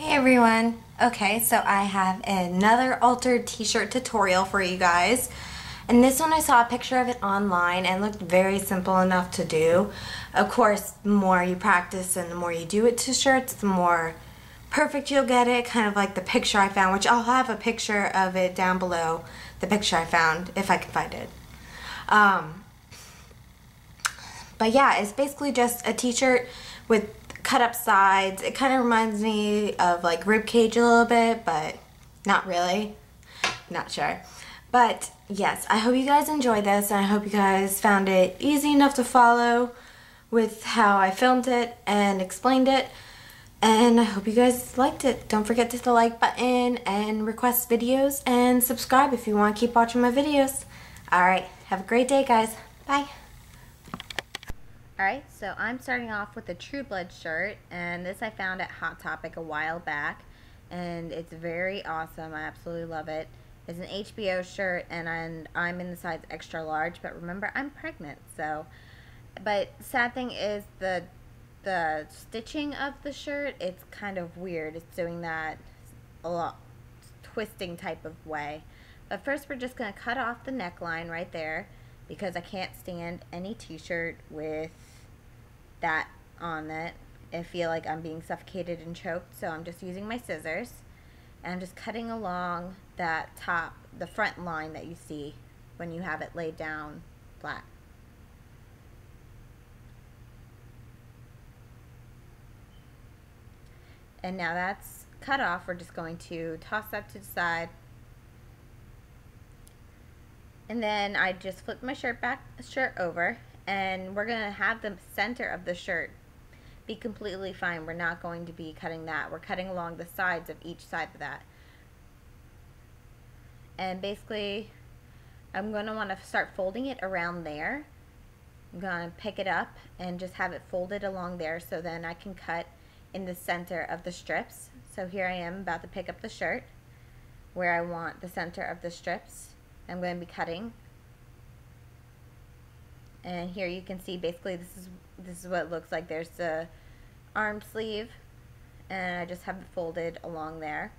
Hey everyone! Okay, so I have another altered t-shirt tutorial for you guys. And this one I saw a picture of it online and it looked very simple enough to do. Of course, the more you practice and the more you do it to shirts, the more perfect you'll get it, kind of like the picture I found, which I'll have a picture of it down below, the picture I found, if I can find it. But yeah, it's basically just a t-shirt with cut up sides. It kind of reminds me of like ribcage a little bit, but not really. Not sure. But yes, I hope you guys enjoyed this, and I hope you guys found it easy enough to follow with how I filmed it and explained it. And I hope you guys liked it. Don't forget to hit the like button and request videos and subscribe if you want to keep watching my videos. Alright, have a great day guys. Bye. Alright, so I'm starting off with a True Blood shirt, and this I found at Hot Topic a while back, and it's very awesome. I absolutely love it. It's an HBO shirt, and I'm in the size extra large, but remember, I'm pregnant, so. But sad thing is the stitching of the shirt, it's kind of weird. It's doing that a lot, twisting type of way. But first we're just going to cut off the neckline right there, because I can't stand any t-shirt with that on it. I feel like I'm being suffocated and choked, so I'm just using my scissors and I'm just cutting along that top, the front line that you see when you have it laid down flat. And now that's cut off, we're just going to toss that to the side. And then I just flipped my shirt over, and we're going to have the center of the shirt be completely fine. We're not going to be cutting that. We're cutting along the sides of each side of that. And basically, I'm going to want to start folding it around there. I'm going to pick it up and just have it folded along there, so then I can cut in the center of the strips. So here I am about to pick up the shirt where I want the center of the strips. I'm going to be cutting, and here you can see basically this is what it looks like. There's the arm sleeve, and I just have it folded along there.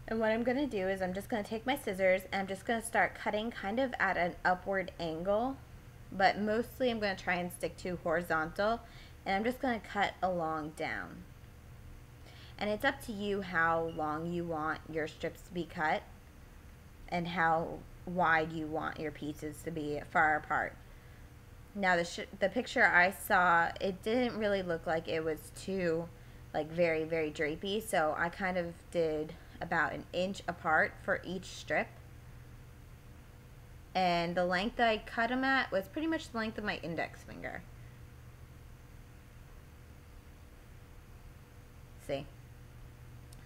And what I'm going to do is I'm just going to take my scissors and I'm just going to start cutting kind of at an upward angle, but mostly I'm going to try and stick to horizontal. And I'm just going to cut along down. And it's up to you how long you want your strips to be cut and how wide you want your pieces to be far apart. Now the picture I saw, it didn't really look like it was too like very drapey, so I kind of did about an inch apart for each strip. And the length that I cut them at was pretty much the length of my index finger. See,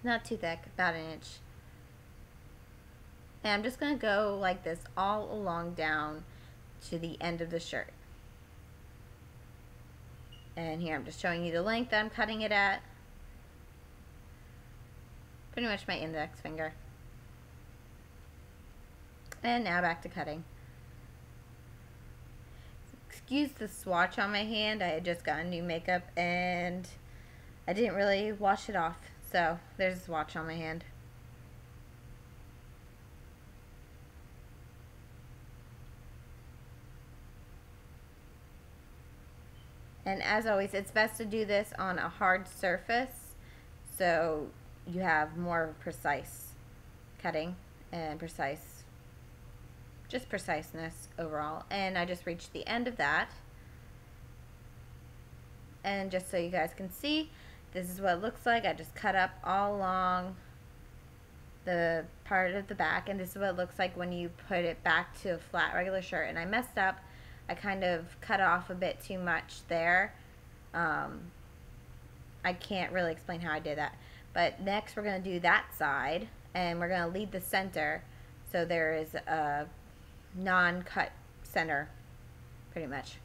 not too thick, about an inch. And I'm just going to go like this all along down to the end of the shirt. And here I'm just showing you the length that I'm cutting it at. Pretty much my index finger. And now back to cutting. Excuse the swatch on my hand. I had just gotten new makeup and I didn't really wash it off, so there's a swatch on my hand. And as always, it's best to do this on a hard surface so you have more precise cutting and just preciseness overall. And I just reached the end of that. And just so you guys can see, this is what it looks like. I just cut up all along the part of the back, and this is what it looks like when you put it back to a flat regular shirt. And I messed up. I kind of cut off a bit too much there. I can't really explain how I did that. But next we're going to do that side, and we're going to leave the center so there is a non-cut center, pretty much.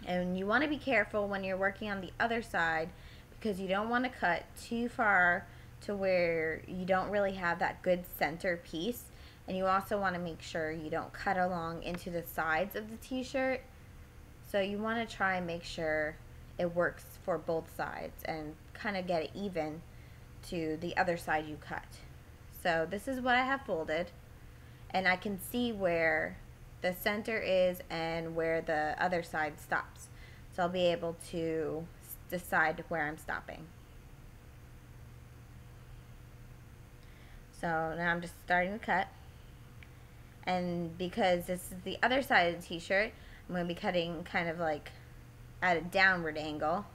And you want to be careful when you're working on the other side, because you don't want to cut too far to where you don't really have that good center piece, And you also want to make sure you don't cut along into the sides of the t-shirt. So you want to try and make sure it works for both sides and kind of get it even to the other side you cut. So this is what I have folded, and I can see where the center is and where the other side stops. So I'll be able to decide where I'm stopping. So now I'm just starting to cut. And because this is the other side of the t-shirt, I'm going to be cutting kind of like at a downward angle.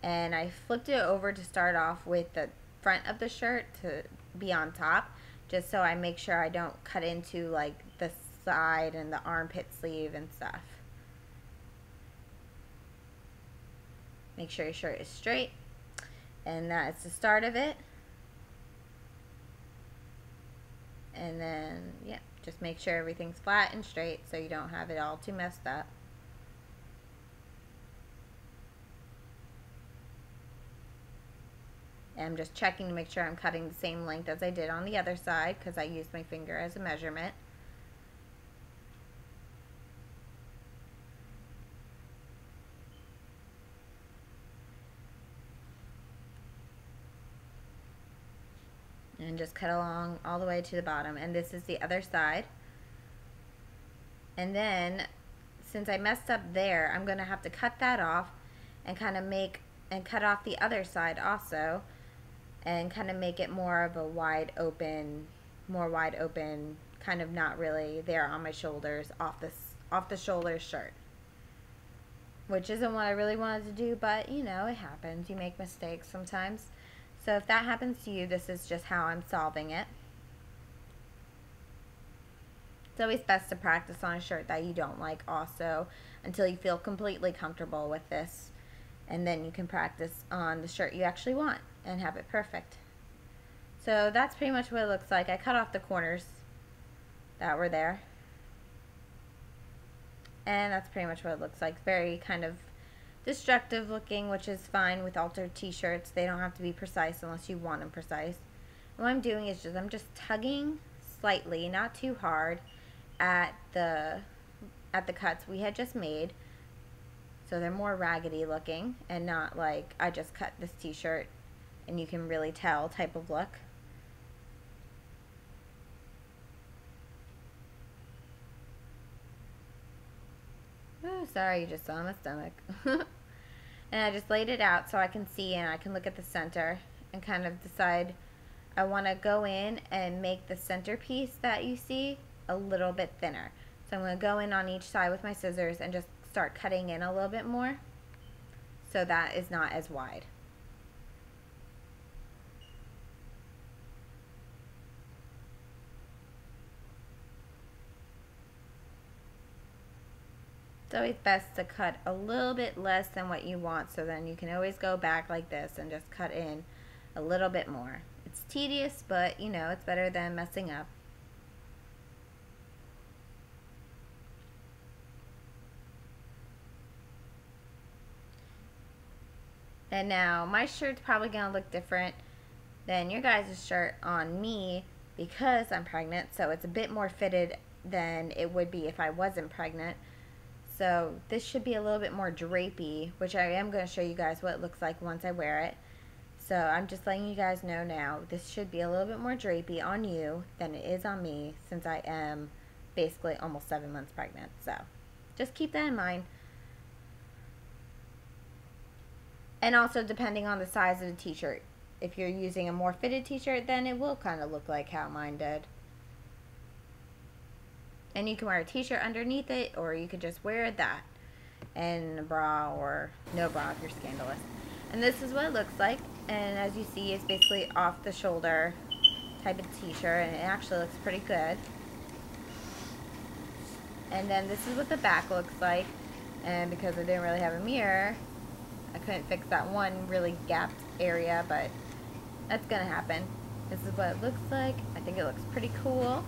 And I flipped it over to start off with the front of the shirt to be on top, just so I make sure I don't cut into like the side and the armpit sleeve and stuff. Make sure your shirt is straight, and that's the start of it. And then, yeah, just make sure everything's flat and straight so you don't have it all too messed up. And I'm just checking to make sure I'm cutting the same length as I did on the other side, because I used my finger as a measurement. And just cut along all the way to the bottom. And this is the other side. And then, since I messed up there, I'm going to have to cut that off and kind of cut off the other side also, and kind of make it more of a wide open, kind of not really there on my shoulders, off the shoulders shirt. Which isn't what I really wanted to do, but you know, it happens. You make mistakes sometimes. So if that happens to you, this is just how I'm solving it. It's always best to practice on a shirt that you don't like also until you feel completely comfortable with this. And then you can practice on the shirt you actually want and have it perfect. So that's pretty much what it looks like. I cut off the corners that were there. And that's pretty much what it looks like. Very kind of destructive looking, which is fine with altered t-shirts. They don't have to be precise unless you want them precise. And what I'm doing is I'm just tugging slightly, not too hard, at the cuts we had just made. So they're more raggedy looking and not like I just cut this t-shirt and you can really tell type of look. Oh, sorry, you just saw my stomach. And I just laid it out so I can see and I can look at the center and kind of decide I want to go in and make the centerpiece that you see a little bit thinner. So I'm going to go in on each side with my scissors and just start cutting in a little bit more so that is not as wide. It's always best to cut a little bit less than what you want, so then you can always go back like this and just cut in a little bit more. It's tedious, but you know, it's better than messing up. And now my shirt's probably gonna look different than your guys' shirt on me because I'm pregnant, so it's a bit more fitted than it would be if I wasn't pregnant. So this should be a little bit more drapey, which I am going to show you guys what it looks like once I wear it. So I'm just letting you guys know now, this should be a little bit more drapey on you than it is on me, since I am basically almost 7 months pregnant. So just keep that in mind. And also depending on the size of the t-shirt. If you're using a more fitted t-shirt, then it will kind of look like how mine did. And you can wear a t-shirt underneath it, or you could just wear that and a bra or no bra if you're scandalous. And this is what it looks like. And as you see, it's basically off the shoulder type of t-shirt, and it actually looks pretty good. And then this is what the back looks like. And because I didn't really have a mirror, I couldn't fix that one really gapped area, but that's gonna happen. This is what it looks like. I think it looks pretty cool.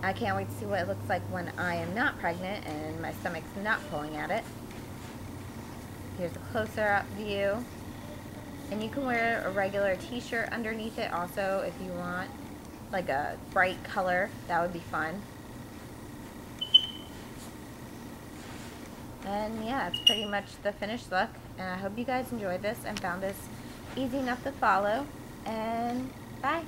I can't wait to see what it looks like when I am not pregnant and my stomach's not pulling at it. Here's a closer up view. And you can wear a regular t-shirt underneath it also if you want, like a bright color. That would be fun. And yeah, it's pretty much the finished look. And I hope you guys enjoyed this and found this easy enough to follow. And bye.